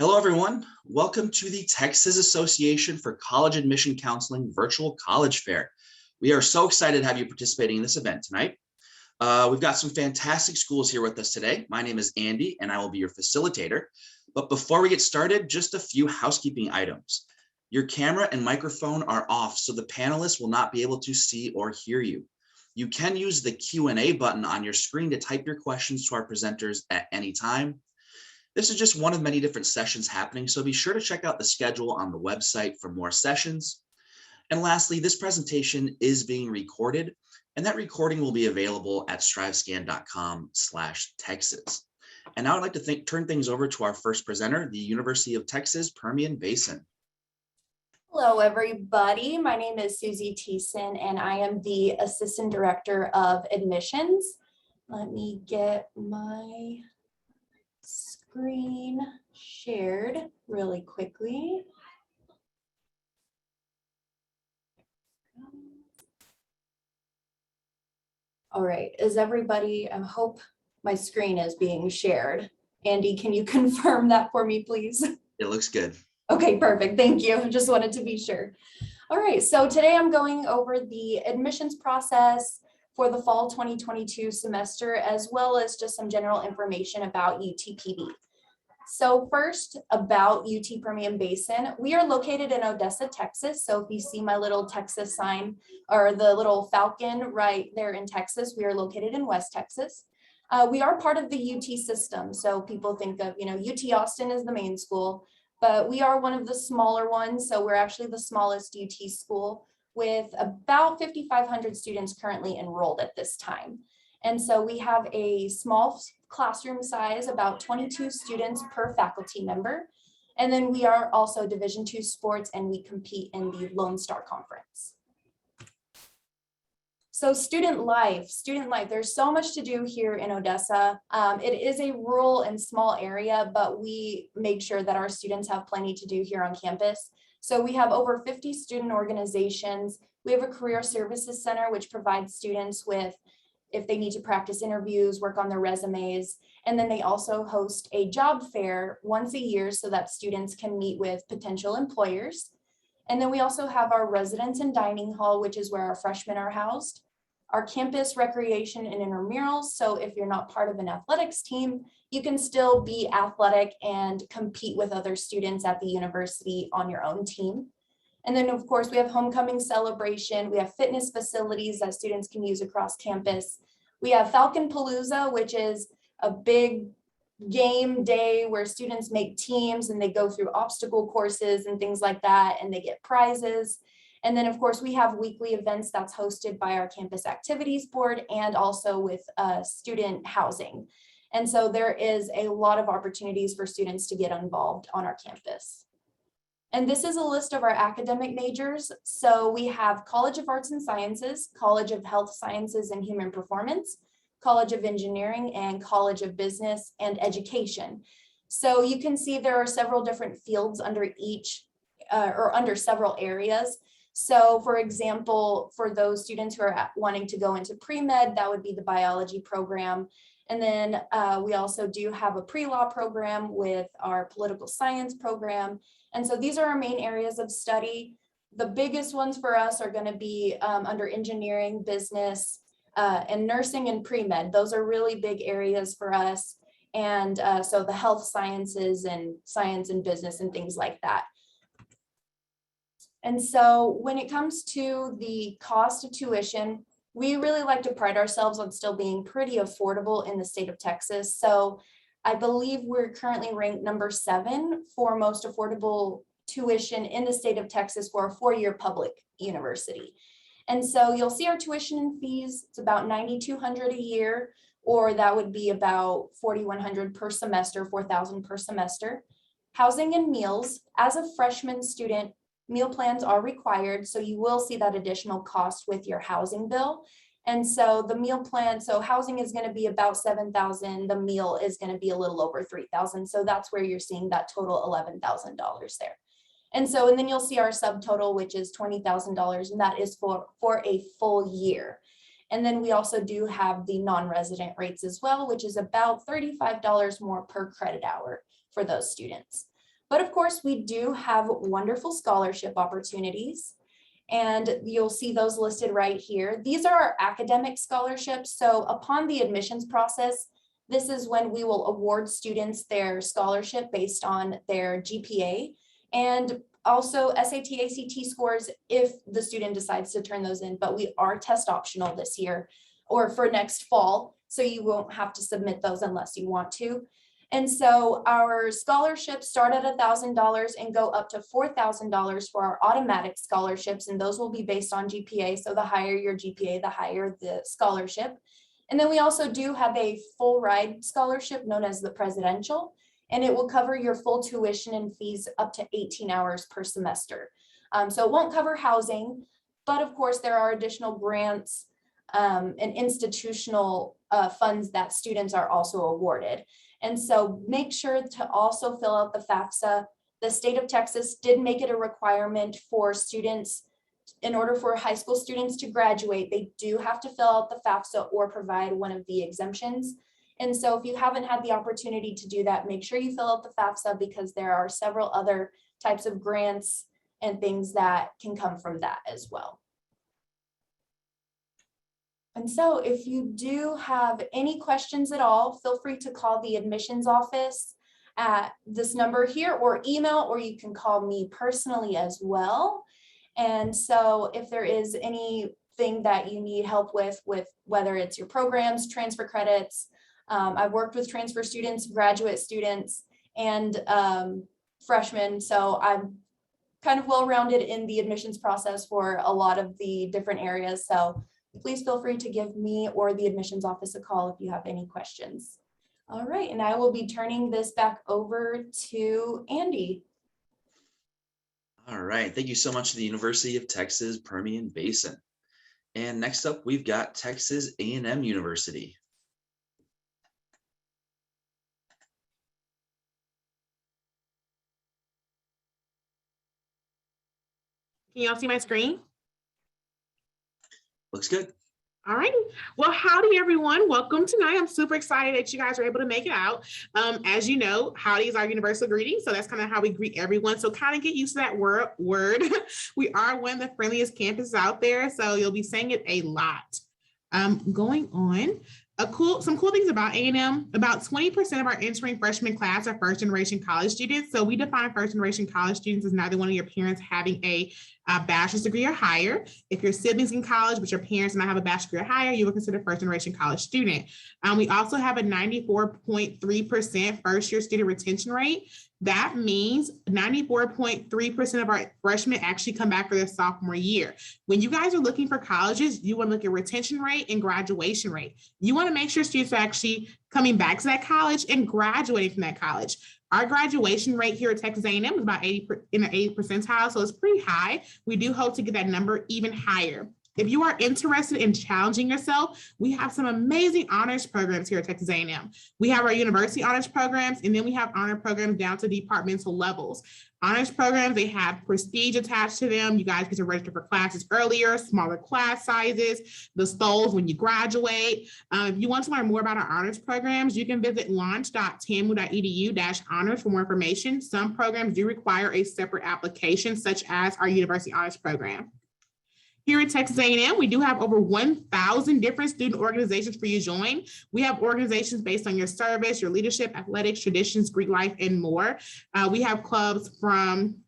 Hello, everyone. Welcome to the Texas Association for College Admission Counseling Virtual College Fair. We are so excited to have you participating in this event tonight. We've got some fantastic schools here with us today. My name is Andy, and I will be your facilitator. But before we get started, just a few housekeeping items. Your camera and microphone are off, so the panelists will not be able to see or hear you. You can use the Q&A button on your screen to type your questions to our presenters at any time. This is just one of many different sessions happening, so be sure to check out the schedule on the website for more sessions. And lastly, this presentation is being recorded, and that recording will be available at strivescan.com/Texas. And now I'd like to turn things over to our first presenter, the University of Texas Permian Basin. Hello, everybody. My name is Susie Thiessen, and I am the Assistant Director of Admissions. Let me get my screen shared really quickly. All right, is everybody, I hope my screen is being shared. Andy, can you confirm that for me, please? It looks good. Okay, perfect. Thank you. Just wanted to be sure. All right, so today I'm going over the admissions process for the fall 2022 semester, as well as just some general information about UTPB. So first, about UT Permian Basin, we are located in Odessa, Texas. So if you see my little Texas sign or the little falcon right there in Texas, we are located in West Texas. We are part of the UT system. So people think of, UT Austin is the main school, but we are one of the smaller ones. So we're actually the smallest UT school with about 5,500 students currently enrolled at this time. And so we have a small classroom size, about 22 students per faculty member. And then we are also Division II sports, and we compete in the Lone Star Conference. So student life, there's so much to do here in Odessa. It is a rural and small area, but we make sure that our students have plenty to do here on campus. So we have over 50 student organizations. We have a career services center, which provides students with, if they need to practice interviews, work on their resumes. And then they also host a job fair once a year so that students can meet with potential employers. And then we also have our residence and dining hall, which is where our freshmen are housed. Our campus recreation and intramurals. So if you're not part of an athletics team, you can still be athletic and compete with other students at the university on your own team. And then of course we have homecoming celebration. We have fitness facilities that students can use across campus. We have Falcon Palooza, which is a big game day where students make teams and they go through obstacle courses and things like that, and they get prizes. And then of course we have weekly events that's hosted by our campus activities board and also with student housing. And so there is a lot of opportunities for students to get involved on our campus. And this is a list of our academic majors. So we have College of Arts and Sciences, College of Health Sciences and Human Performance, College of Engineering, and College of Business and Education. So you can see there are several different fields under each or under several areas. So for example, for those students who are wanting to go into pre-med, that would be the biology program. And then we also do have a pre-law program with our political science program. And so these are our main areas of study. The biggest ones for us are going to be under engineering, business, and nursing and pre-med. Those are really big areas for us. And so the health sciences and science and business and things like that. And so when it comes to the cost of tuition, we really like to pride ourselves on still being pretty affordable in the state of Texas. So I believe we're currently ranked number 7 for most affordable tuition in the state of Texas for a 4-year public university. And so you'll see our tuition and fees, it's about $9,200 a year, or that would be about $4,100 per semester, $4,000 per semester. Housing and meals, as a freshman student, meal plans are required, so you will see that additional cost with your housing bill. And so the meal plan, so housing is going to be about $7,000. The meal is going to be a little over $3,000. So that's where you're seeing that total $11,000 there. And then you'll see our subtotal, which is $20,000, and that is for a full year. And then we also do have the non-resident rates as well, which is about $35 more per credit hour for those students. But of course, we do have wonderful scholarship opportunities, and you'll see those listed right here. These are our academic scholarships. So upon the admissions process, this is when we will award students their scholarship based on their GPA and also SAT, ACT scores if the student decides to turn those in, but we are test optional this year or for next fall. So you won't have to submit those unless you want to. And so our scholarships start at $1,000 and go up to $4,000 for our automatic scholarships. And those will be based on GPA. So the higher your GPA, the higher the scholarship. And then we also do have a full ride scholarship known as the presidential, and it will cover your full tuition and fees up to 18 hours per semester. So it won't cover housing, but of course there are additional grants and institutional funds that students are also awarded. And so make sure to also fill out the FAFSA. The state of Texas did make it a requirement for students. In order for high school students to graduate, they do have to fill out the FAFSA or provide one of the exemptions. And so if you haven't had the opportunity to do that, make sure you fill out the FAFSA because there are several other types of grants and things that can come from that as well. And so if you do have any questions at all, feel free to call the admissions office at this number here or email, or you can call me personally as well. And so if there is anything that you need help with whether it's your programs, transfer credits, I've worked with transfer students, graduate students, and freshmen. So I'm kind of well-rounded in the admissions process for a lot of the different areas. So please feel free to give me or the admissions office a call if you have any questions. All right, and I will be turning this back over to Andy. All right, thank you so much to the University of Texas Permian Basin. And next up, we've got Texas A&M University. Can y'all see my screen? Looks good. All right. Well, howdy, everyone. Welcome tonight. I'm super excited that you guys are able to make it out. As you know, howdy is our universal greeting. So that's kind of how we greet everyone. So kind of get used to that word. We are one of the friendliest campuses out there. So you'll be saying it a lot. Going on. Some cool things about A&M, about 20% of our entering freshman class are first generation college students. So we define first generation college students as neither one of your parents having a bachelor's degree or higher. If your siblings in college, but your parents do not have a bachelor's degree or higher, you will consider first generation college student. We also have a 94.3% first year student retention rate. That means 94.3% of our freshmen actually come back for their sophomore year. When you guys are looking for colleges, you want to look at retention rate and graduation rate. You want to make sure students are actually coming back to that college and graduating from that college. Our graduation rate here at Texas A&M is about 80 in the 80th percentile, so it's pretty high. We do hope to get that number even higher. If you are interested in challenging yourself, we have some amazing honors programs here at Texas A&M. We have our university honors programs, and then we have honor programs down to departmental levels. Honors programs, they have prestige attached to them. You guys get to register for classes earlier, smaller class sizes, the STOLs when you graduate. If you want to learn more about our honors programs, you can visit launch.tamu.edu/honors for more information. Some programs do require a separate application, such as our university honors program. Here at Texas A&M, we do have over 1,000 different student organizations for you to join. We have organizations based on your service, your leadership, athletics, traditions, Greek life, and more. We have clubs from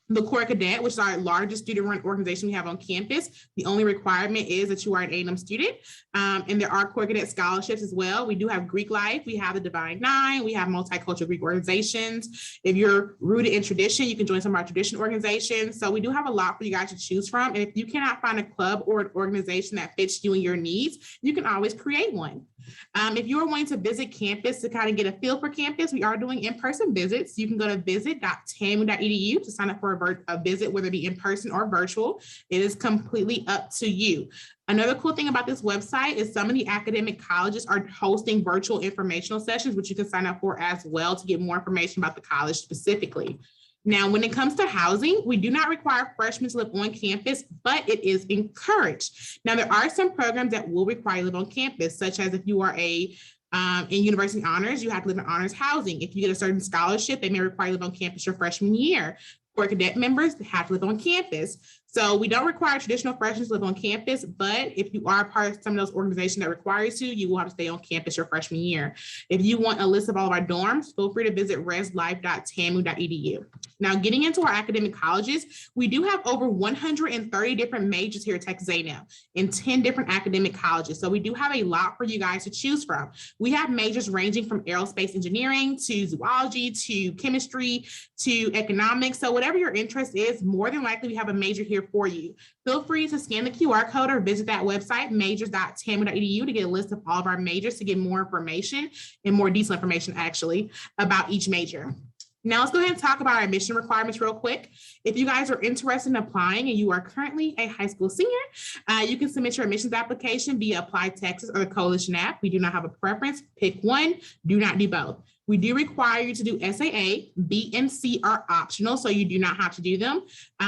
the Corps Cadet, which is our largest student-run organization we have on campus. The only requirement is that you are an A&M student. And there are Corps Cadet scholarships as well. We do have Greek life. We have the Divine Nine. We have multicultural Greek organizations. If you're rooted in tradition, you can join some of our tradition organizations. So we do have a lot for you guys to choose from. And if you cannot find a club or an organization that fits you and your needs, you can always create one. If you are wanting to visit campus to kind of get a feel for campus, we are doing in-person visits. You can go to visit.tamu.edu to sign up for a visit, whether it be in person or virtual. It is completely up to you. Another cool thing about this website is some of the academic colleges are hosting virtual informational sessions, which you can sign up for as well to get more information about the college specifically. Now, when it comes to housing, we do not require freshmen to live on campus, but it is encouraged. Now, there are some programs that will require you to live on campus, such as if you are a In university honors, you have to live in honors housing. If you get a certain scholarship, they may require you to live on campus your freshman year. For cadet members, they have to live on campus. So we don't require traditional freshmen to live on campus, but if you are part of some of those organizations that requires you will have to stay on campus your freshman year. If you want a list of all of our dorms, feel free to visit reslife.tamu.edu. Now, getting into our academic colleges, we do have over 130 different majors here at Texas A&M in 10 different academic colleges. So we do have a lot for you guys to choose from. We have majors ranging from aerospace engineering to zoology to chemistry to economics. So whatever your interest is, more than likely we have a major here for you. Feel free to scan the QR code or visit that website, majors.tamu.edu, to get a list of all of our majors to get more information and more detailed information actually about each major. Now let's go ahead and talk about our admission requirements real quick. If you guys are interested in applying and you are currently a high school senior, you can submit your admissions application via Apply Texas or the Coalition app. We do not have a preference. Pick one, do not do both. We do require you to do SAA. B and C are optional, so you do not have to do them.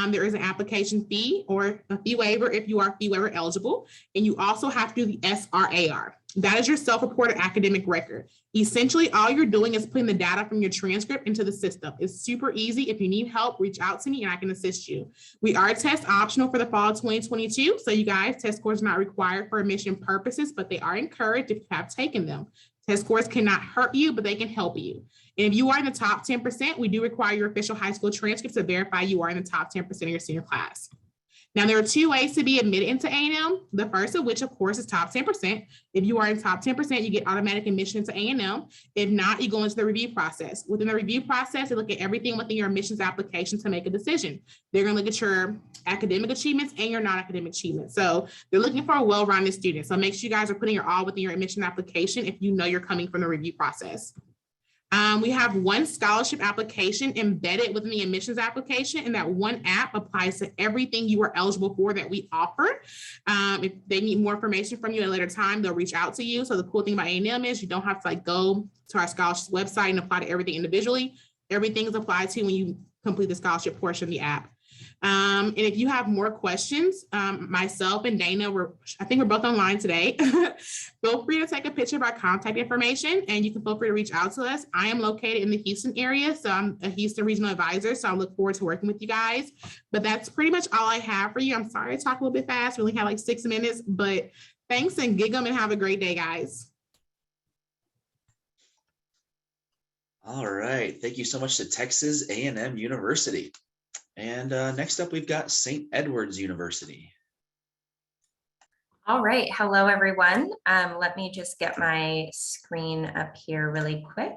There is an application fee or a fee waiver if you are fee waiver eligible, and you also have to do the SRAR. That is your self-reported academic record. Essentially, all you're doing is putting the data from your transcript into the system. It's super easy. If you need help, reach out to me and I can assist you. We are test optional for the fall 2022. So you guys, test scores are not required for admission purposes, but they are encouraged if you have taken them. Test scores cannot hurt you, but they can help you. And if you are in the top 10%, we do require your official high school transcript to verify you are in the top 10% of your senior class. Now, there are two ways to be admitted into A&M. The first of which, of course, is top 10%. If you are in top 10%, you get automatic admission to A&M. If not, you go into the review process. Within the review process, they look at everything within your admissions application to make a decision. They're going to look at your academic achievements and your non-academic achievements. So they're looking for a well-rounded student. So make sure you guys are putting your all within your admission application if you know you're coming from the review process. We have one scholarship application embedded within the admissions application, and that one app applies to everything you are eligible for that we offer. If they need more information from you at a later time, they'll reach out to you. So the cool thing about A&M is you don't have to go to our scholarship website and apply to everything individually. Everything is applied to when you complete the scholarship portion of the app. And if you have more questions, myself and Dana, I think we're both online today. Feel free to take a picture of our contact information and you can feel free to reach out to us. I am located in the Houston area, so I'm a Houston regional advisor. So I look forward to working with you guys. But that's pretty much all I have for you. I'm sorry to talk a little bit fast. We only have like 6 minutes, but thanks and gig 'em and have a great day, guys. All right. Thank you so much to Texas A&M University. And next up, we've got St. Edward's University. All right. Hello, everyone. Let me just get my screen up here really quick.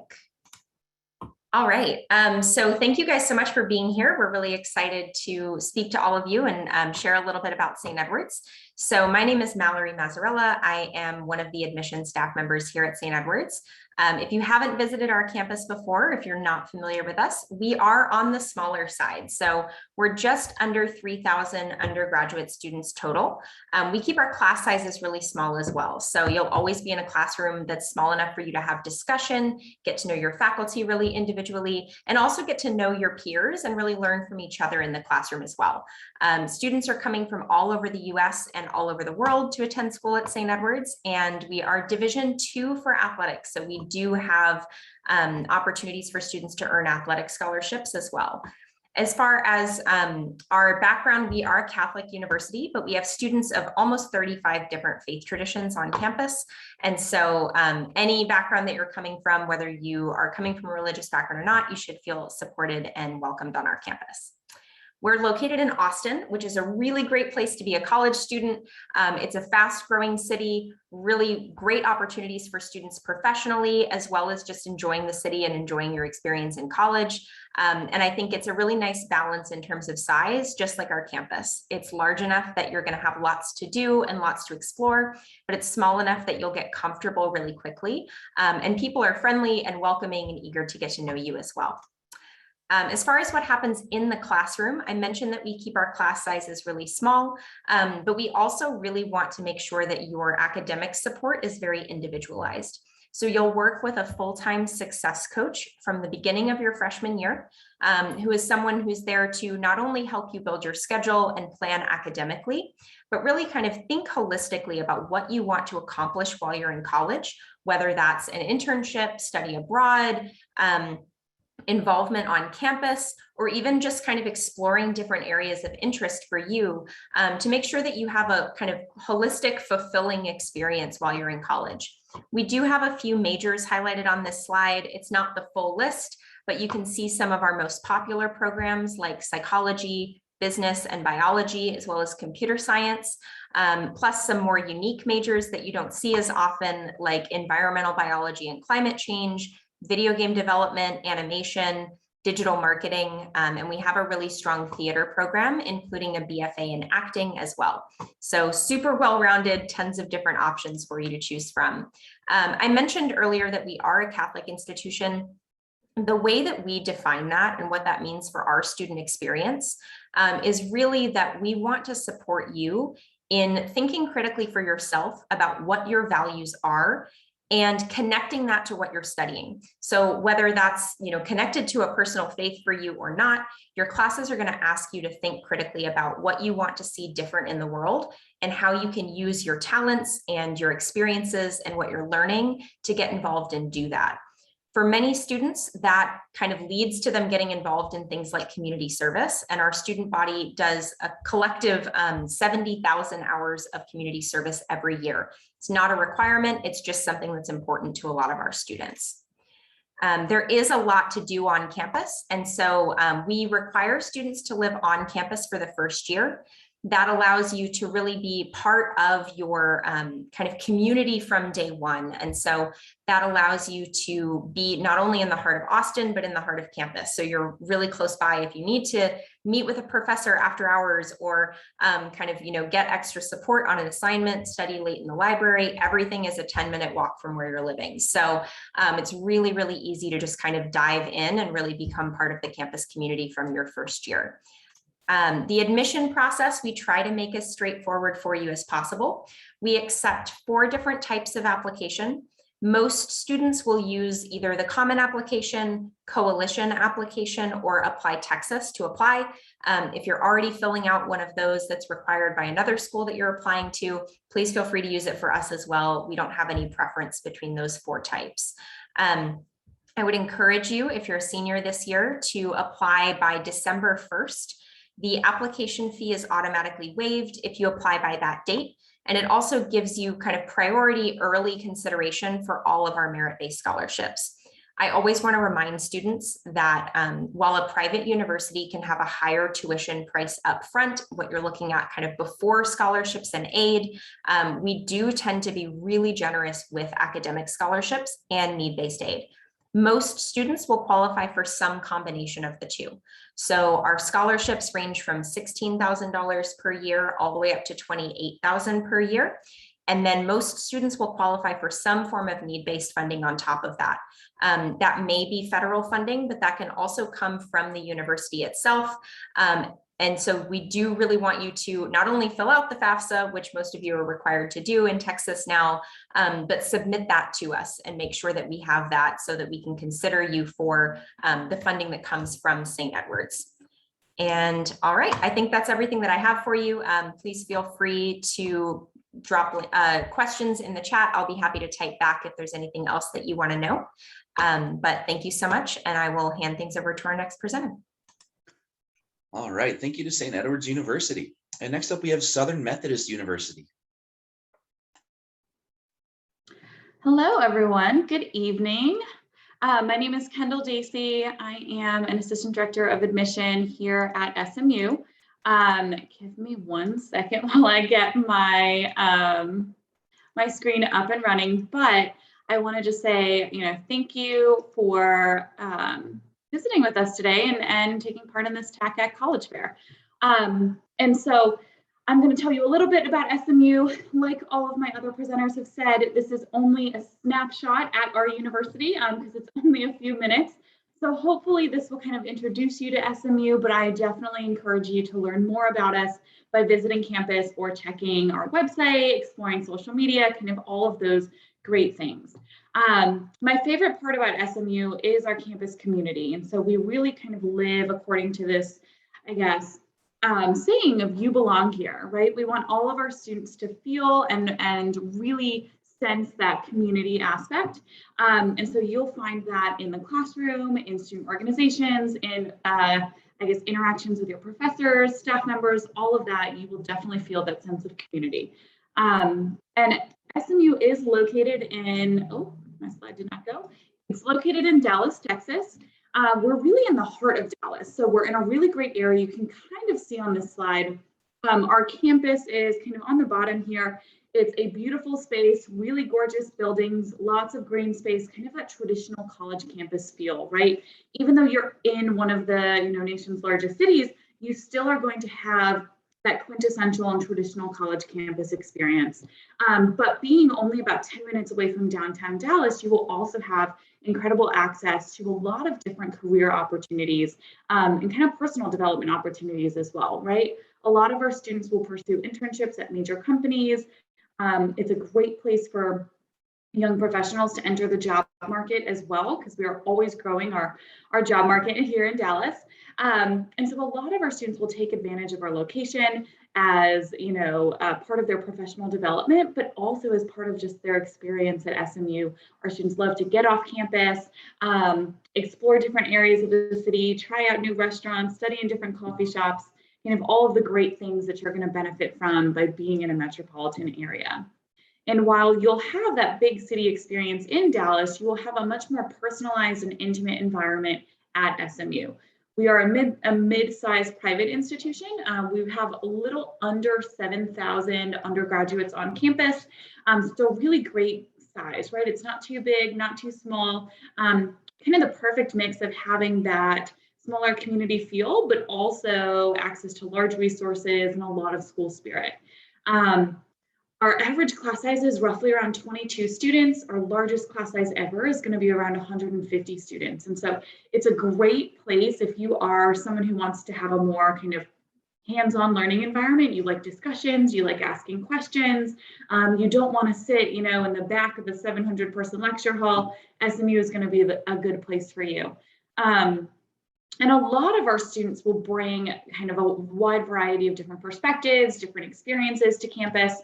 All right. So thank you guys so much for being here. We're really excited to speak to all of you and share a little bit about St. Edward's. So my name is Mallory Mazzarella. I am one of the admissions staff members here at St. Edward's. If you haven't visited our campus before, if you're not familiar with us, we are on the smaller side. So we're just under 3,000 undergraduate students total. We keep our class sizes really small as well. So you'll always be in a classroom that's small enough for you to have discussion, get to know your faculty really individually, and also get to know your peers and really learn from each other in the classroom as well. Students are coming from all over the US and all over the world to attend school at St. Edward's, and we are Division II for athletics. So we do have opportunities for students to earn athletic scholarships as well. As far as our background, we are a Catholic university, but we have students of almost 35 different faith traditions on campus. And so any background that you're coming from, whether you are coming from a religious background or not, you should feel supported and welcomed on our campus. We're located in Austin, which is a really great place to be a college student. It's a fast growing city, really great opportunities for students professionally, as well as just enjoying the city and enjoying your experience in college. And I think it's a really nice balance in terms of size, just like our campus. It's large enough that you're going to have lots to do and lots to explore, but it's small enough that you'll get comfortable really quickly. And people are friendly and welcoming and eager to get to know you as well. As far as what happens in the classroom, I mentioned that we keep our class sizes really small, but we also really want to make sure that your academic support is very individualized. So you'll work with a full-time success coach from the beginning of your freshman year, who is someone who's there to not only help you build your schedule and plan academically, but really kind of think holistically about what you want to accomplish while you're in college, whether that's an internship, study abroad, involvement on campus, or even just kind of exploring different areas of interest for you, to make sure that you have a kind of holistic, fulfilling experience while you're in college. We do have a few majors highlighted on this slide. It's not the full list, but you can see some of our most popular programs like psychology, business, and biology, as well as computer science, plus some more unique majors that you don't see as often, like environmental biology and climate change, video game development, animation, digital marketing, and we have a really strong theater program, including a BFA in acting as well. So super well-rounded, tons of different options for you to choose from. I mentioned earlier that we are a Catholic institution. The way that we define that and what that means for our student experience is really that we want to support you in thinking critically for yourself about what your values are and connecting that to what you're studying. So whether that's, connected to a personal faith for you or not, your classes are going to ask you to think critically about what you want to see different in the world and how you can use your talents and your experiences and what you're learning to get involved and do that. For many students, that kind of leads to them getting involved in things like community service, and our student body does a collective 70,000 hours of community service every year. It's not a requirement, it's just something that's important to a lot of our students. There is a lot to do on campus, and so we require students to live on campus for the first year. That allows you to really be part of your kind of community from day one. And so that allows you to be not only in the heart of Austin, but in the heart of campus. So you're really close by if you need to meet with a professor after hours or get extra support on an assignment, study late in the library. Everything is a 10-minute walk from where you're living. So it's really, really easy to just kind of dive in and really become part of the campus community from your first year. The admission process, we try to make as straightforward for you as possible. We accept 4 different types of application. Most students will use either the Common Application, Coalition Application, or Apply Texas to apply. If you're already filling out one of those that's required by another school that you're applying to, please feel free to use it for us as well. We don't have any preference between those 4 types. I would encourage you, if you're a senior this year, to apply by December 1st. The application fee is automatically waived if you apply by that date. And it also gives you kind of priority early consideration for all of our merit-based scholarships. I always want to remind students that while a private university can have a higher tuition price up front, what you're looking at kind of before scholarships and aid, we do tend to be really generous with academic scholarships and need-based aid. Most students will qualify for some combination of the two. So our scholarships range from $16,000 per year all the way up to $28,000 per year. And then most students will qualify for some form of need-based funding on top of that. That may be federal funding, but that can also come from the university itself. And so we do really want you to not only fill out the FAFSA, which most of you are required to do in Texas now, but submit that to us and make sure that we have that so that we can consider you for the funding that comes from St. Edward's. And all right, I think that's everything that I have for you. Please feel free to drop questions in the chat. I'll be happy to type back if there's anything else that you want to know. But thank you so much, and I will hand things over to our next presenter. All right, thank you to St. Edward's University. And next up, we have Southern Methodist University. Hello, everyone. Good evening. My name is Kendall Dacey. I am an Assistant Director of Admission here at SMU. Give me 1 second while I get my, my screen up and running, but I want to just say, thank you for visiting with us today and taking part in this ACAC College Fair. And so I'm going to tell you a little bit about SMU. Like all of my other presenters have said, this is only a snapshot at our university because it's only a few minutes. So hopefully this will kind of introduce you to SMU, but I definitely encourage you to learn more about us by visiting campus or checking our website, exploring social media, kind of all of those great things. My favorite part about SMU is our campus community. And so we really kind of live according to this, I guess, saying of you belong here, right? We want all of our students to feel and really sense that community aspect. And so you'll find that in the classroom, in student organizations, in I guess interactions with your professors, staff members, all of that, you will definitely feel that sense of community. And SMU is located in, oh, my slide did not go. It's located in Dallas, Texas. We're really in the heart of Dallas. So we're in a really great area. You can kind of see on this slide, our campus is kind of on the bottom here. It's a beautiful space, really gorgeous buildings, lots of green space, kind of that traditional college campus feel, right? Even though you're in one of the nation's largest cities, you still are going to have that quintessential and traditional college campus experience. But being only about 10 minutes away from downtown Dallas, you will also have incredible access to a lot of different career opportunities and kind of personal development opportunities as well, right? A lot of our students will pursue internships at major companies. It's a great place for young professionals to enter the job market as well, because we are always growing our job market here in Dallas. And so a lot of our students will take advantage of our location as, part of their professional development, but also as part of just their experience at SMU. Our students love to get off campus, explore different areas of the city, try out new restaurants, study in different coffee shops, kind of all of the great things that you're going to benefit from by being in a metropolitan area. And while you'll have that big city experience in Dallas, you will have a much more personalized and intimate environment at SMU. We are a mid-sized private institution. We have a little under 7,000 undergraduates on campus. So really great size, right? It's not too big, not too small. Kind of the perfect mix of having that smaller community feel, but also access to large resources and a lot of school spirit. Our average class size is roughly around 22 students. Our largest class size ever is going to be around 150 students. And so it's a great place if you are someone who wants to have a more kind of hands-on learning environment. You like discussions, you like asking questions. You don't want to sit, in the back of the 700-person lecture hall. SMU is going to be a good place for you. And a lot of our students will bring kind of a wide variety of different perspectives, different experiences to campus.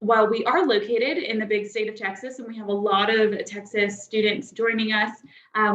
While we are located in the big state of Texas and we have a lot of Texas students joining us,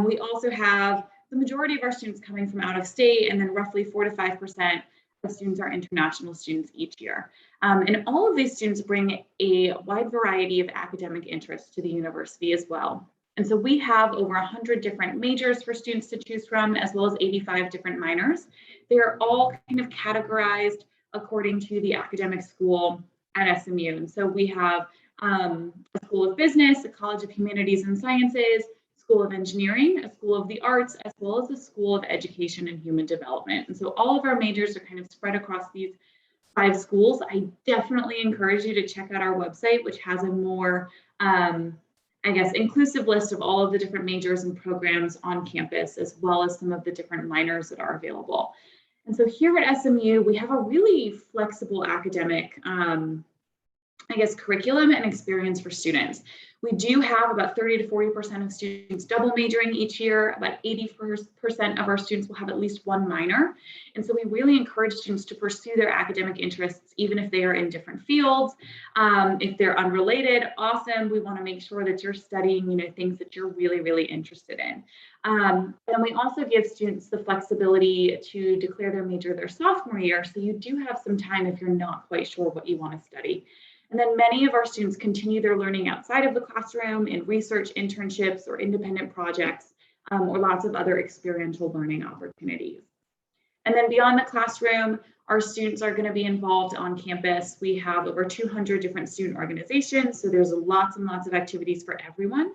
we also have the majority of our students coming from out of state, and then roughly 4 to 5% of students are international students each year. And all of these students bring a wide variety of academic interests to the university as well. And so we have over 100 different majors for students to choose from, as well as 85 different minors. They are all kind of categorized according to the academic school at SMU. And so we have a School of Business, a College of Humanities and Sciences, School of Engineering, a School of the Arts, as well as a School of Education and Human Development. And so all of our majors are kind of spread across these 5 schools. I definitely encourage you to check out our website, which has a more inclusive list of all of the different majors and programs on campus, as well as some of the different minors that are available. And so here at SMU, we have a really flexible academic, curriculum and experience for students. We do have about 30 to 40% of students double majoring each year. About 80% of our students will have at least one minor. And so we really encourage students to pursue their academic interests, even if they are in different fields. If they're unrelated, awesome. We want to make sure that you're studying, things that you're really, really interested in. And we also give students the flexibility to declare their major their sophomore year. So you do have some time if you're not quite sure what you want to study. And then many of our students continue their learning outside of the classroom in research internships or independent projects, or lots of other experiential learning opportunities. And then beyond the classroom, our students are going to be involved on campus. We have over 200 different student organizations, so there's lots and lots of activities for everyone.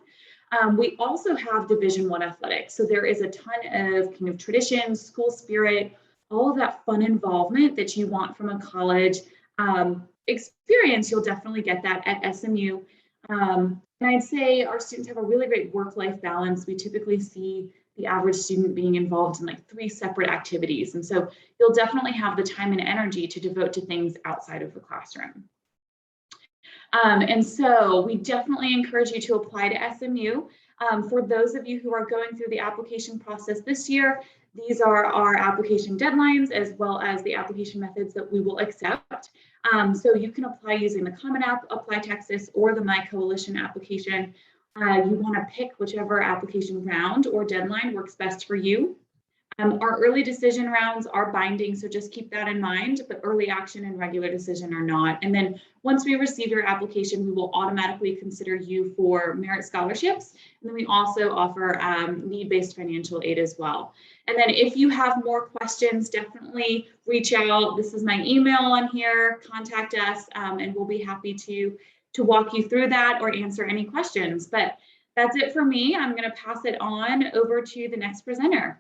We also have Division I athletics, so there is a ton of kind of traditions, school spirit, all of that fun involvement that you want from a college experience. You'll definitely get that at SMU. And I'd say our students have a really great work-life balance. We typically see the average student being involved in like 3 separate activities. And so you'll definitely have the time and energy to devote to things outside of the classroom. And so we definitely encourage you to apply to SMU. For those of you who are going through the application process this year, These are our application deadlines as well as the application methods that we will accept. So you can apply using the Common App, Apply Texas, or the My Coalition application. You want to pick whichever application round or deadline works best for you. Our early decision rounds are binding, so just keep that in mind, but early action and regular decision are not. And then once we receive your application, we will automatically consider you for merit scholarships. And then we also offer need-based financial aid as well. And then if you have more questions, definitely reach out. This is my email on here, contact us, and we'll be happy to walk you through that or answer any questions. But that's it for me. I'm going to pass it on over to the next presenter.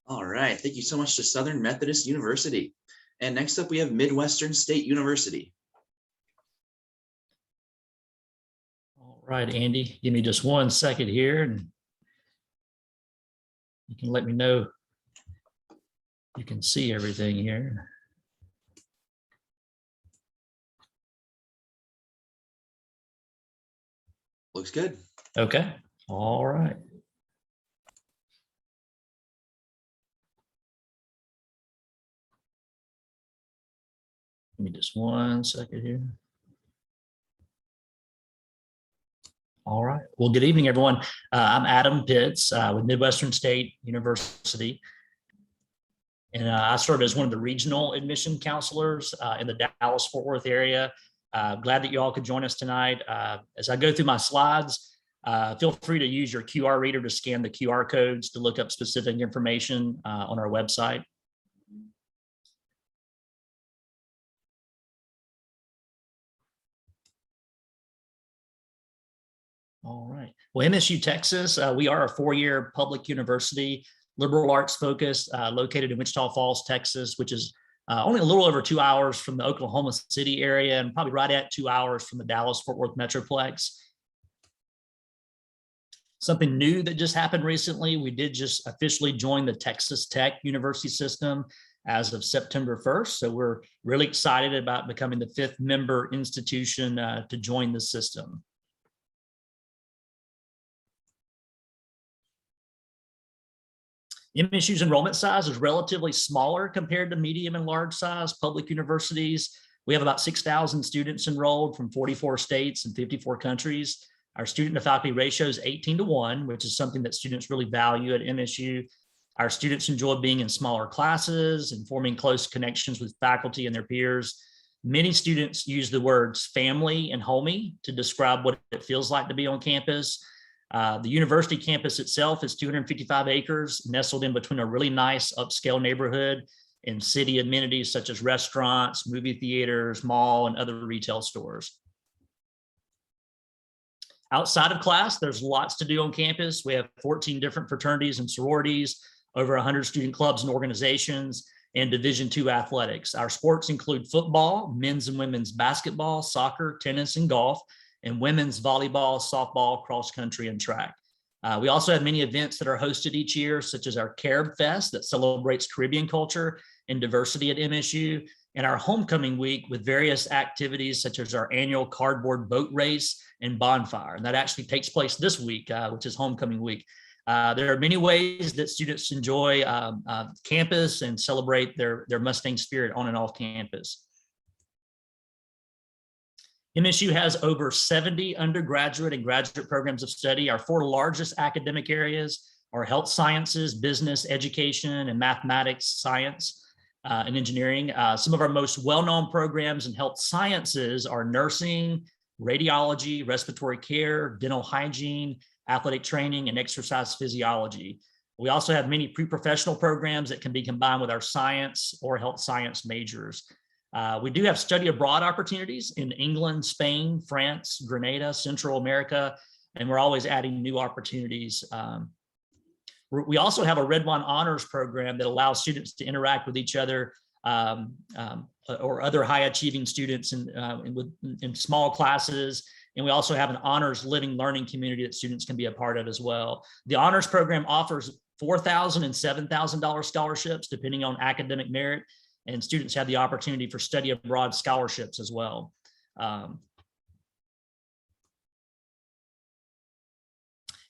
All right, thank you so much to Southern Methodist University. And next up, we have Midwestern State University. All right, Andy, give me just 1 second here and you can let me know you can see everything here. Looks good. Okay, all right. Give me just 1 second here. All right. Well, good evening, everyone. I'm Adam Pitts with Midwestern State University. And I serve as one of the regional admission counselors in the Dallas-Fort Worth area. Glad that you all could join us tonight. As I go through my slides, feel free to use your QR reader to scan the QR codes to look up specific information on our website. All right. Well, MSU Texas, we are a 4-year public university, liberal arts focused, located in Wichita Falls, Texas, which is only a little over 2 hours from the Oklahoma City area and probably right at 2 hours from the Dallas-Fort Worth Metroplex. Something new that just happened recently, we did just officially join the Texas Tech University system as of September 1st. So we're really excited about becoming the 5th member institution to join the system. MSU's enrollment size is relatively smaller compared to medium and large size public universities. We have about 6,000 students enrolled from 44 states and 54 countries. Our student to faculty ratio is 18:1, which is something that students really value at MSU. Our students enjoy being in smaller classes and forming close connections with faculty and their peers. Many students use the words family and homey to describe what it feels like to be on campus. The university campus itself is 255 acres, nestled in between a really nice upscale neighborhood and city amenities such as restaurants, movie theaters, mall, and other retail stores. Outside of class, there's lots to do on campus. We have 14 different fraternities and sororities, over 100 student clubs and organizations, and Division II athletics. Our sports include football, men's and women's basketball, soccer, tennis, and golf, and women's volleyball, softball, cross country, and track. We also have many events that are hosted each year, such as our Carib Fest that celebrates Caribbean culture and diversity at MSU, and our homecoming week with various activities such as our annual cardboard boat race and bonfire. And that actually takes place this week, which is homecoming week. There are many ways that students enjoy campus and celebrate their Mustang spirit on and off campus. MSU has over 70 undergraduate and graduate programs of study. Our 4 largest academic areas are health sciences, business, education, and mathematics, science, and engineering. Some of our most well-known programs in health sciences are nursing, radiology, respiratory care, dental hygiene, athletic training, and exercise physiology. We also have many pre-professional programs that can be combined with our science or health science majors. We do have study abroad opportunities in England, Spain, France, Grenada, Central America, and we're always adding new opportunities. We also have a Red Wine Honors program that allows students to interact with each other or other high achieving students in small classes. And we also have an honors living learning community that students can be a part of as well. The honors program offers $4,000 and $7,000 scholarships depending on academic merit, and students have the opportunity for study abroad scholarships as well.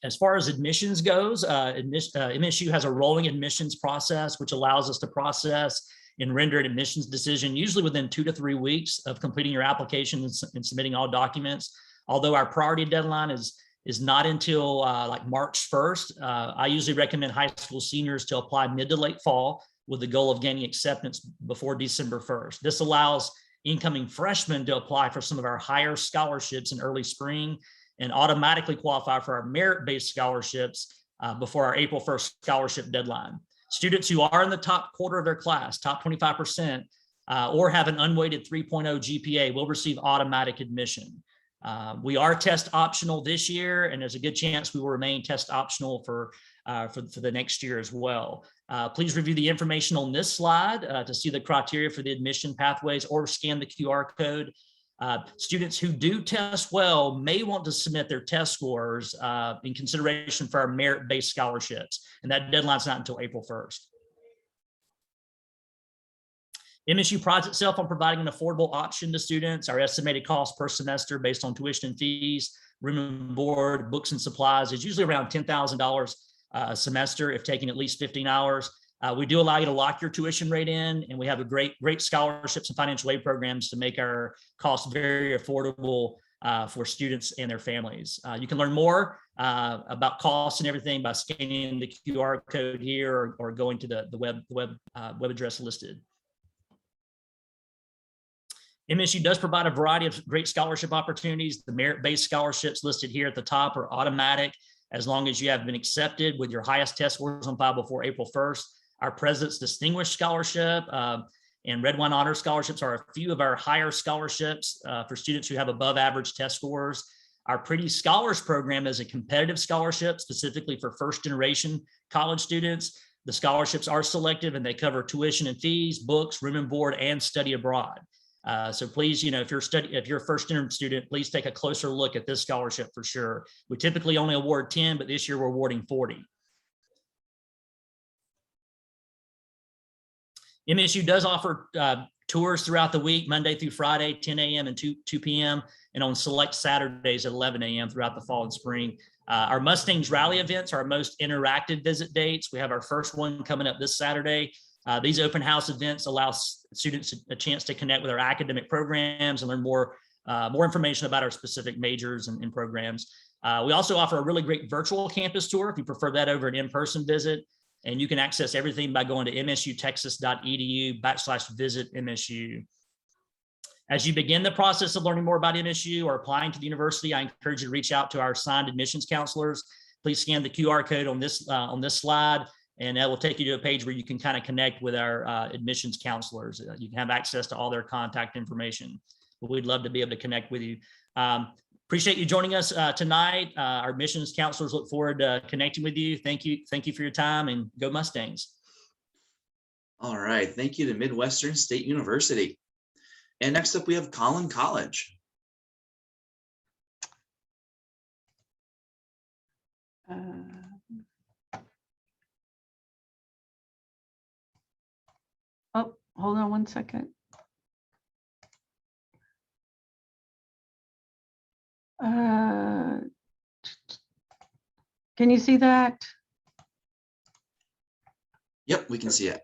As far as admissions goes, MSU has a rolling admissions process, which allows us to process and render an admissions decision, usually within 2 to 3 weeks of completing your application and submitting all documents. Although our priority deadline is not until like March 1st. I usually recommend high school seniors to apply mid to late fall with the goal of gaining acceptance before December 1st. This allows incoming freshmen to apply for some of our higher scholarships in early spring and automatically qualify for our merit-based scholarships before our April 1st scholarship deadline. Students who are in the top quarter of their class, top 25%, or have an unweighted 3.0 GPA will receive automatic admission. We are test optional this year, and there's a good chance we will remain test optional for the next year as well. Please review the information on this slide to see the criteria for the admission pathways, or scan the QR code. Students who do test well may want to submit their test scores in consideration for our merit-based scholarships, and that deadline's not until April 1st. MSU prides itself on providing an affordable option to students. Our estimated cost per semester based on tuition and fees, room and board, books and supplies is usually around $10,000 a semester if taking at least 15 hours. We do allow you to lock your tuition rate in, and we have a great scholarships and financial aid programs to make our costs very affordable for students and their families. You can learn more about costs and everything by scanning the QR code here or going to the web address listed. MSU does provide a variety of great scholarship opportunities. The merit-based scholarships listed here at the top are automatic as long as you have been accepted with your highest test scores on file before April 1st. Our President's Distinguished Scholarship and Red Wine Honor Scholarships are a few of our higher scholarships for students who have above average test scores. Our Pretty Scholars program is a competitive scholarship specifically for first-generation college students. The scholarships are selective and they cover tuition and fees, books, room and board, and study abroad. So please, if you're a first-year student, please take a closer look at this scholarship for sure. We typically only award 10, but this year we're awarding 40. MSU does offer tours throughout the week, Monday through Friday, 10 a.m. and 2 p.m., and on select Saturdays at 11 a.m. throughout the fall and spring. Our Mustangs Rally events are our most interactive visit dates. We have our first one coming up this Saturday. These open house events allow students a chance to connect with our academic programs and learn more information about our specific majors and programs. We also offer a really great virtual campus tour if you prefer that over an in-person visit. And you can access everything by going to msutexas.edu/visit-MSU. As you begin the process of learning more about MSU or applying to the university, I encourage you to reach out to our assigned admissions counselors. Please scan the QR code on this slide, and that will take you to a page where you can kind of connect with our admissions counselors. You can have access to all their contact information. But we'd love to be able to connect with you. Appreciate you joining us tonight. Our admissions counselors look forward to connecting with you. Thank you for your time, and go Mustangs. All right, thank you to Midwestern State University. And next up we have Collin College. Oh, hold on one second. Can you see that? Yep, we can see it.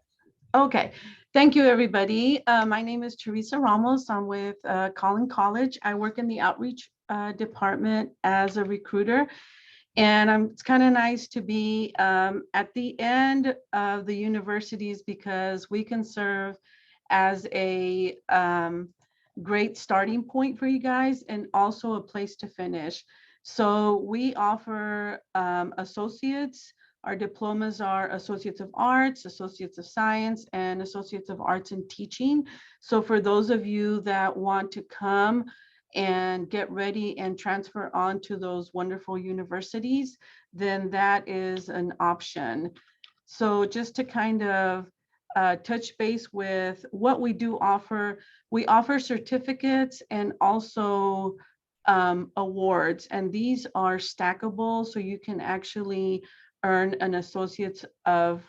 Okay, thank you, everybody. My name is Teresa Ramos. I'm with Collin College. I work in the outreach department as a recruiter. And it's kind of nice to be at the end of the universities because we can serve as a great starting point for you guys and also a place to finish. So we offer associates. Our diplomas are Associates of Arts, Associates of Science, and Associates of Arts in Teaching. So for those of you that want to come and get ready and transfer on to those wonderful universities, then that is an option. So just to kind of touch base with what we do offer, we offer certificates and also awards, and these are stackable, so you can actually earn an Associates of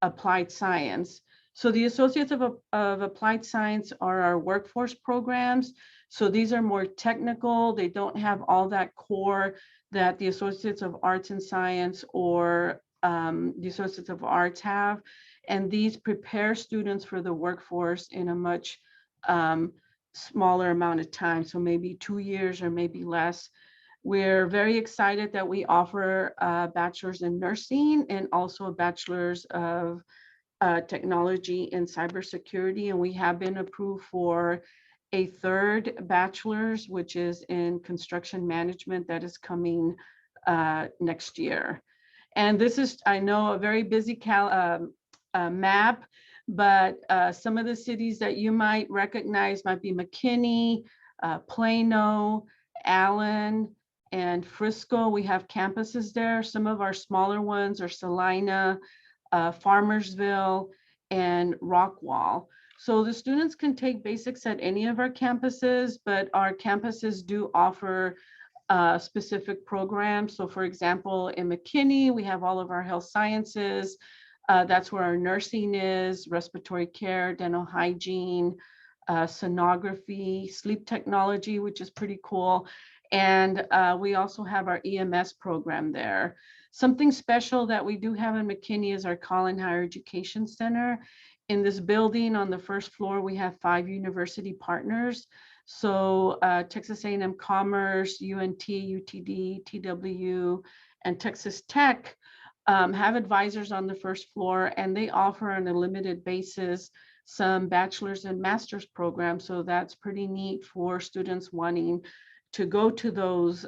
Applied Science. So the Associates of Applied Science are our workforce programs. So these are more technical. They don't have all that core that the Associates of Arts and Science or the Associates of Arts have. And these prepare students for the workforce in a much smaller amount of time. So maybe 2 years or maybe less. We're very excited that we offer a bachelor's in nursing and also a bachelor's of technology and cybersecurity. And we have been approved for a third bachelor's, which is in construction management, that is coming next year. And this is, I know, a very busy map, but some of the cities that you might recognize might be McKinney, Plano, Allen, and Frisco. We have campuses there. Some of our smaller ones are Salina, Farmersville, and Rockwall. So the students can take basics at any of our campuses, but our campuses do offer specific programs. So for example, in McKinney, we have all of our health sciences. That's where our nursing is, respiratory care, dental hygiene, sonography, sleep technology, which is pretty cool. And we also have our EMS program there. Something special that we do have in McKinney is our Collin Higher Education Center. In this building on the first floor, we have 5 university partners. So Texas A&M Commerce, UNT, UTD, TWU, and Texas Tech have advisors on the first floor, and they offer on a limited basis some bachelor's and master's programs. So that's pretty neat for students wanting to go to those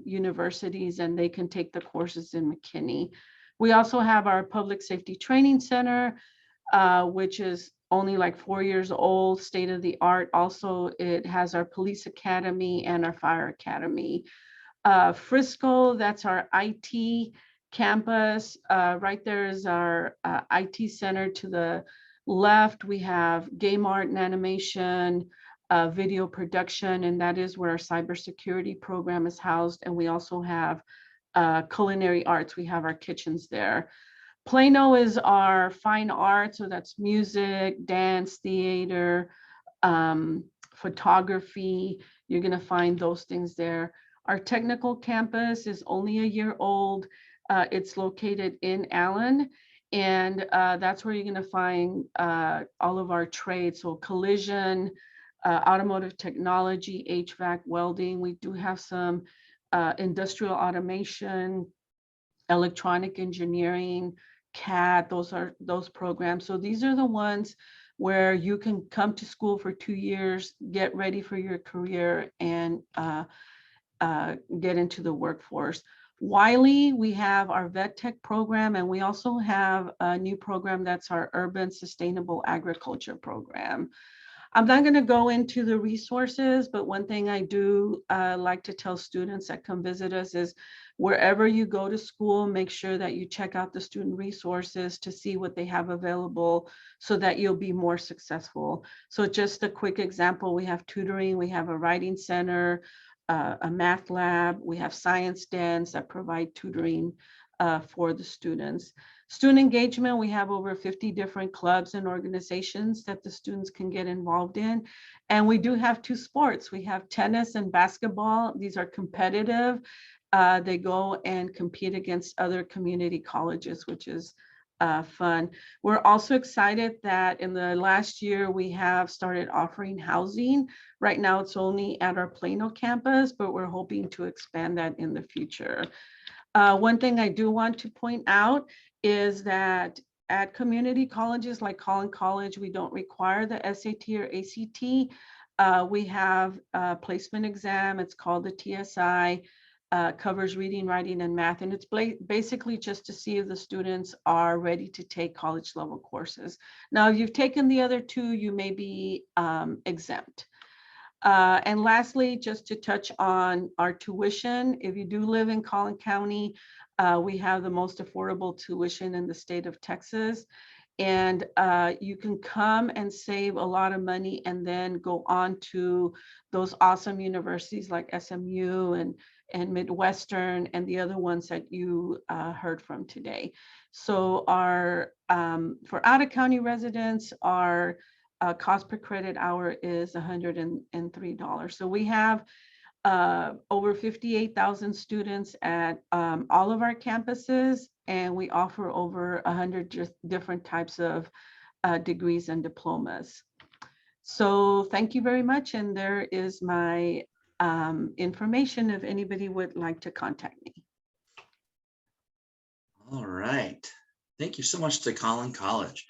universities, and they can take the courses in McKinney. We also have our Public Safety Training Center, which is only like 4 years old, state of the art. Also, it has our Police Academy and our Fire Academy. Frisco, that's our IT campus. Right there is our IT center. To the left, we have game art and animation, video production, and that is where our cybersecurity program is housed. And we also have culinary arts. We have our kitchens there. Plano is our fine arts, so that's music, dance, theater, photography. You're going to find those things there. Our technical campus is only a year old. It's located in Allen, and that's where you're going to find all of our trades. So collision, automotive technology, HVAC, welding. We do have some industrial automation, electronic engineering, CAD. Those are those programs. So these are the ones where you can come to school for 2 years, get ready for your career, and get into the workforce. Wiley, we have our vet tech program, and we also have a new program that's our urban sustainable agriculture program. I'm not going to go into the resources, but one thing I do like to tell students that come visit us is wherever you go to school, make sure that you check out the student resources to see what they have available so that you'll be more successful. So just a quick example, we have tutoring, we have a writing center, a math lab, we have science dens that provide tutoring for the students. Student engagement, we have over 50 different clubs and organizations that the students can get involved in. And we do have 2 sports. We have tennis and basketball. These are competitive. They go and compete against other community colleges, which is fun. We're also excited that in the last year, we have started offering housing. Right now, it's only at our Plano campus, but we're hoping to expand that in the future. One thing I do want to point out is that at community colleges like Collin College, we don't require the SAT or ACT. We have a placement exam. It's called the TSI, covers reading, writing, and math. And it's basically just to see if the students are ready to take college level courses. Now, if you've taken the other 2, you may be exempt. And lastly, just to touch on our tuition, if you do live in Collin County, we have the most affordable tuition in the state of Texas. And you can come and save a lot of money and then go on to those awesome universities like SMU and Midwestern and the other ones that you heard from today. So our for out-of-county residents, our cost per credit hour is $103. So we have over 58,000 students at all of our campuses, and we offer over 100 different types of degrees and diplomas. So thank you very much, and there is my information if anybody would like to contact me. All right. Thank you so much to Collin College.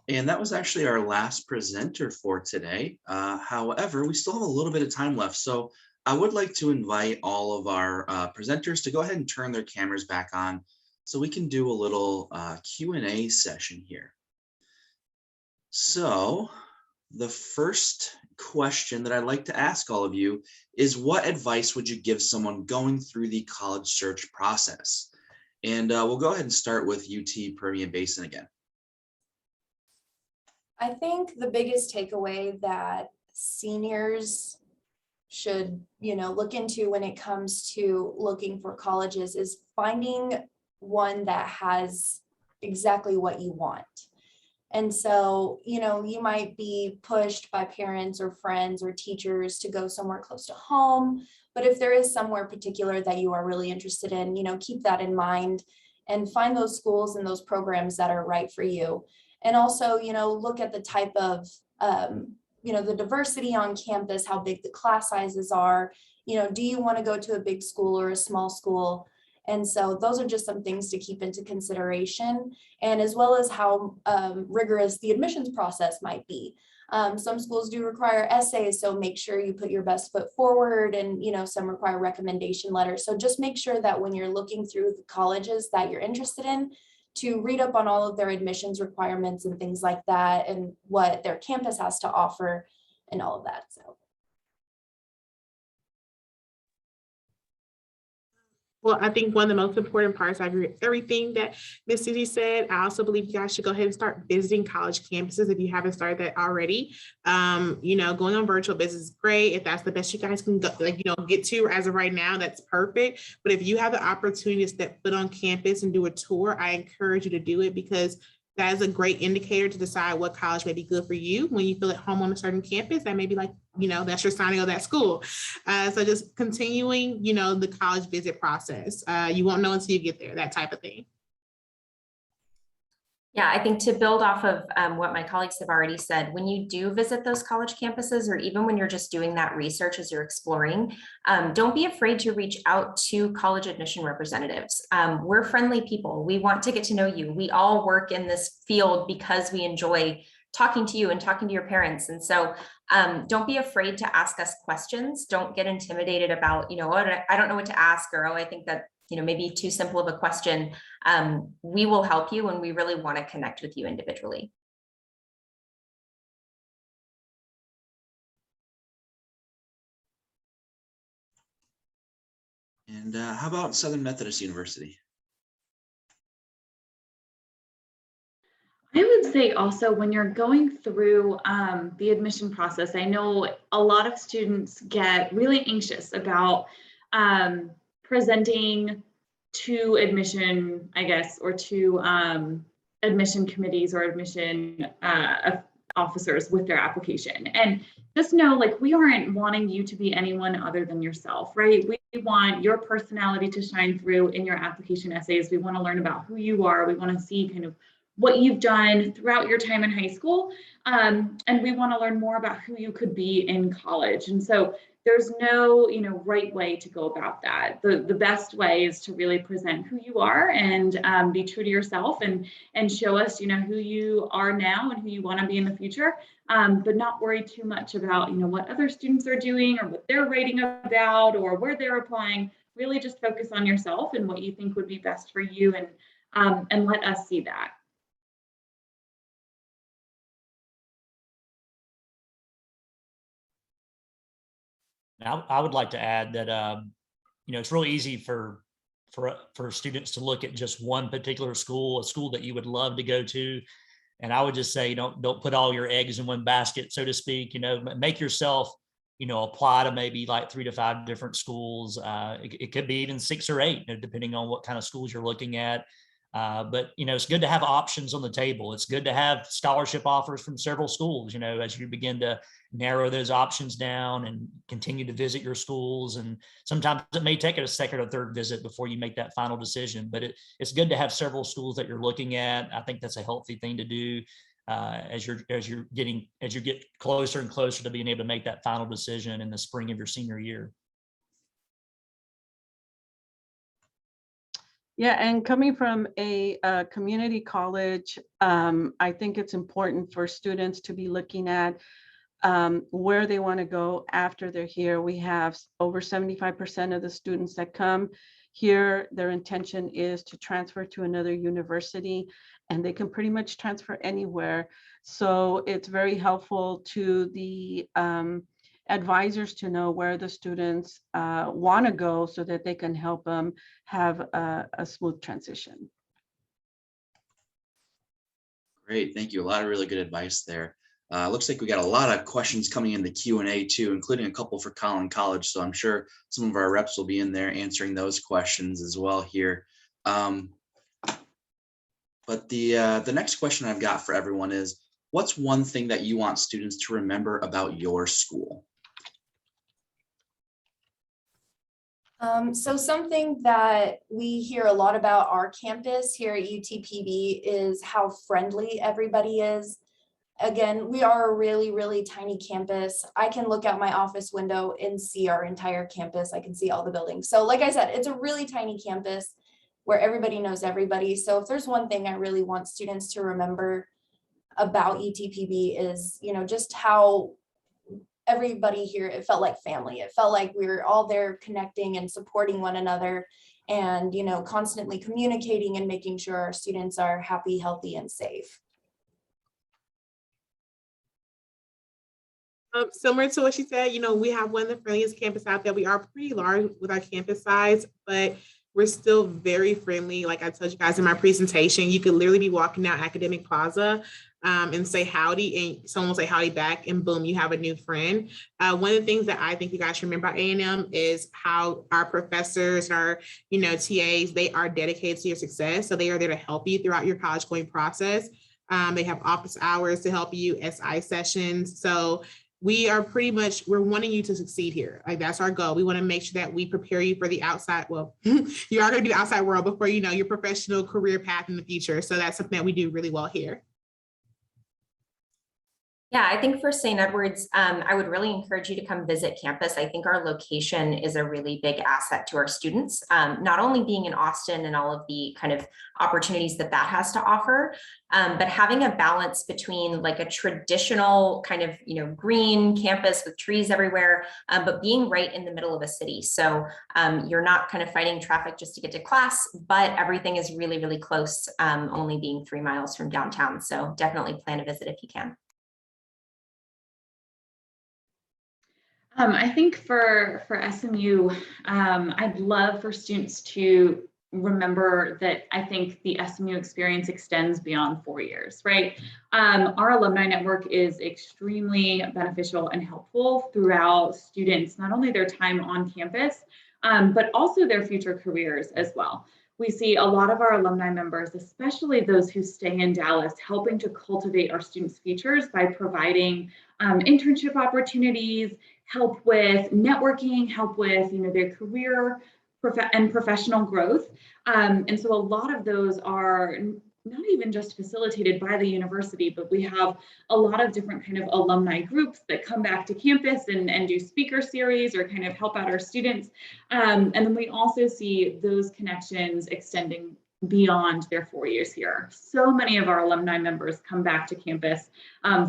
And that was actually our last presenter for today. However, we still have a little bit of time left. So I would like to invite all of our presenters to go ahead and turn their cameras back on so we can do a little Q&A session here. So the first question that I'd like to ask all of you is, what advice would you give someone going through the college search process? And we'll go ahead and start with UT Permian Basin again. I think the biggest takeaway that seniors should, look into when it comes to looking for colleges is finding one that has exactly what you want. And so, you might be pushed by parents or friends or teachers to go somewhere close to home. But if there is somewhere particular that you are really interested in, keep that in mind and find those schools and those programs that are right for you. And also, look at the type of, the diversity on campus, how big the class sizes are. Do you want to go to a big school or a small school? And so those are just some things to keep into consideration, and as well as how rigorous the admissions process might be. Some schools do require essays, so make sure you put your best foot forward, and some require recommendation letters. So just make sure that when you're looking through the colleges that you're interested in, to read up on all of their admissions requirements and things like that, and what their campus has to offer and all of that. So. Well, I think one of the most important parts, I agree with everything that Ms. Susie said. I also believe you guys should go ahead and start visiting college campuses if you haven't started that already. Going on virtual business is great. If that's the best you guys can go, get to as of right now, that's perfect. But if you have the opportunity to step foot on campus and do a tour, I encourage you to do it, because that is a great indicator to decide what college may be good for you. When you feel at home on a certain campus, that may be like, that's your signing of that school. So just continuing, the college visit process. You won't know until you get there, that type of thing. Yeah, I think to build off of what my colleagues have already said, when you do visit those college campuses, or even when you're just doing that research as you're exploring, don't be afraid to reach out to college admission representatives. We're friendly people. We want to get to know you. We all work in this field because we enjoy talking to you and talking to your parents. And so don't be afraid to ask us questions. Don't get intimidated about, I don't know what to ask, or, I think that maybe too simple of a question. We will help you, and we really want to connect with you individually. And how about Southern Methodist University? I would say also, when you're going through the admission process, I know a lot of students get really anxious about presenting to admission, I guess, or to admission committees or admission officers with their application. And just know, we aren't wanting you to be anyone other than yourself, right? We want your personality to shine through in your application essays. We want to learn about who you are. We want to see kind of what you've done throughout your time in high school. And we want to learn more about who you could be in college. And so there's no, right way to go about that. The best way is to really present who you are and be true to yourself, and show us, who you are now and who you want to be in the future. But not worry too much about, what other students are doing or what they're writing about or where they're applying. Really just focus on yourself and what you think would be best for you, and let us see that. Now, I would like to add that, it's really easy for students to look at just one particular school, a school that you would love to go to. And I would just say, don't put all your eggs in one basket, so to speak. Make yourself, apply to maybe like 3 to 5 different schools. It could be even 6 or 8, depending on what kind of schools you're looking at. But, it's good to have options on the table. It's good to have scholarship offers from several schools, as you begin to narrow those options down and continue to visit your schools. And sometimes it may take a second or third visit before you make that final decision, but it's good to have several schools that you're looking at. I think that's a healthy thing to do as you get closer and closer to being able to make that final decision in the spring of your senior year. Yeah, and coming from a community college, I think it's important for students to be looking at where they want to go after they're here. We have over 75% of the students that come here, their intention is to transfer to another university, and they can pretty much transfer anywhere. So it's very helpful to the advisors to know where the students want to go so that they can help them have a smooth transition. Great, thank you. A lot of really good advice there. Looks like we got a lot of questions coming in the Q&A too, including a couple for Collin College. So I'm sure some of our reps will be in there answering those questions as well here. But the next question I've got for everyone is, what's one thing that you want students to remember about your school? So something that we hear a lot about our campus here at UTPB is how friendly everybody is. Again, we are a really, really tiny campus. I can look out my office window and see our entire campus. I can see all the buildings. So like I said, it's a really tiny campus where everybody knows everybody. So if there's one thing I really want students to remember about UTPB is, just how everybody here, it felt like family. It felt like we were all there connecting and supporting one another and, constantly communicating and making sure our students are happy, healthy, and safe. Similar to what she said, we have one of the friendliest campus out there. We are pretty large with our campus size, but we're still very friendly. Like I told you guys in my presentation, you could literally be walking down Academic Plaza and say howdy, and someone will say howdy back, and boom, you have a new friend. One of the things that I think you guys should remember about A&M is how our professors, our TAs, they are dedicated to your success. So they are there to help you throughout your college going process. They have office hours to help you, SI sessions. So we are we're wanting you to succeed here. Like that's our goal. We want to make sure that we prepare you for the outside. Well, you are going to do the outside world before you know your professional career path in the future. So that's something that we do really well here. Yeah, I think for St. Edward's, I would really encourage you to come visit campus. I think our location is a really big asset to our students, not only being in Austin and all of the kind of opportunities that has to offer, but having a balance between like a traditional kind of, green campus with trees everywhere, but being right in the middle of a city. So you're not kind of fighting traffic just to get to class, but everything is really, really close, only being 3 miles from downtown. So definitely plan a visit if you can. I think for SMU, I'd love for students to remember that I think the SMU experience extends beyond 4 years, right? Our alumni network is extremely beneficial and helpful throughout students, not only their time on campus, but also their future careers as well. We see a lot of our alumni members, especially those who stay in Dallas, helping to cultivate our students' futures by providing internship opportunities, help with networking, help with their career and professional growth. And so a lot of those are not even just facilitated by the university, but we have a lot of different kind of alumni groups that come back to campus and do speaker series or kind of help out our students. And then we also see those connections extending beyond their 4 years here. So many of our alumni members come back to campus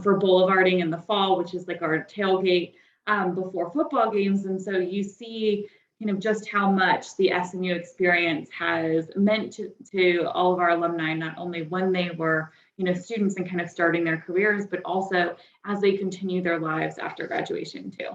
for boulevarding in the fall, which is like our tailgate before football games. And so you see just how much the SMU experience has meant to all of our alumni, not only when they were students and kind of starting their careers, but also as they continue their lives after graduation too.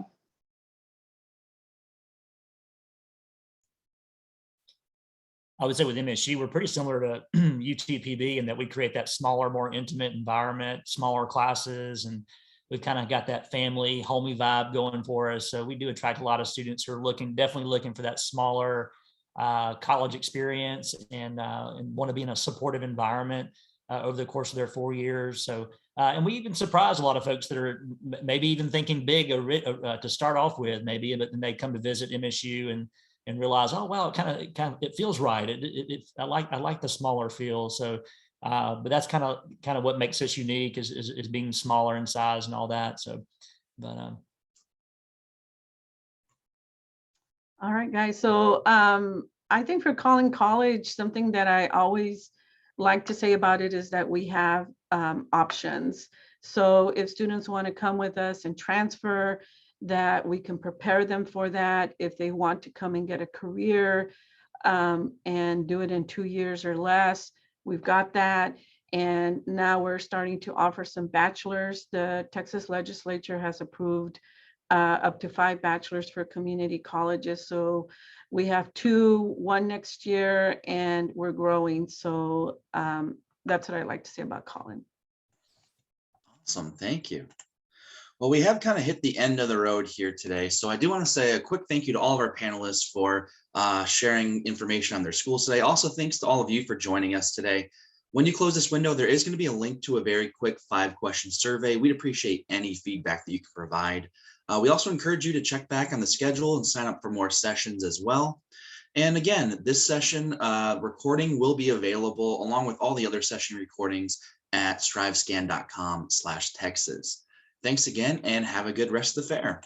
I would say with MSU, we're pretty similar to UTPB in that we create that smaller, more intimate environment, smaller classes, and we've kind of got that family, homey vibe going for us. So we do attract a lot of students who are definitely looking for that smaller, college experience and want to be in a supportive environment over the course of their 4 years. So, and we even surprise a lot of folks that are maybe even thinking big to start off with, maybe, but then they come to visit MSU and realize, oh wow, it feels right. I like the smaller feel. So, but that's kind of what makes us unique is being smaller in size and all that. So, but All right, guys. So I think for Collin College, something that I always like to say about it is that we have options. So if students want to come with us and transfer, that we can prepare them for that. If they want to come and get a career and do it in 2 years or less, we've got that. And now we're starting to offer some bachelors. The Texas legislature has approved up to 5 bachelors for community colleges. So we have 2, 1 next year, and we're growing. So that's what I like to say about Collin. Awesome, thank you. Well, we have kind of hit the end of the road here today. So I do want to say a quick thank you to all of our panelists for sharing information on their schools today. Also, thanks to all of you for joining us today. When you close this window, there is going to be a link to a very quick 5-question survey. We'd appreciate any feedback that you can provide. We also encourage you to check back on the schedule and sign up for more sessions as well. And again, this session recording will be available along with all the other session recordings at strivescan.com/Texas. Thanks again and have a good rest of the fair.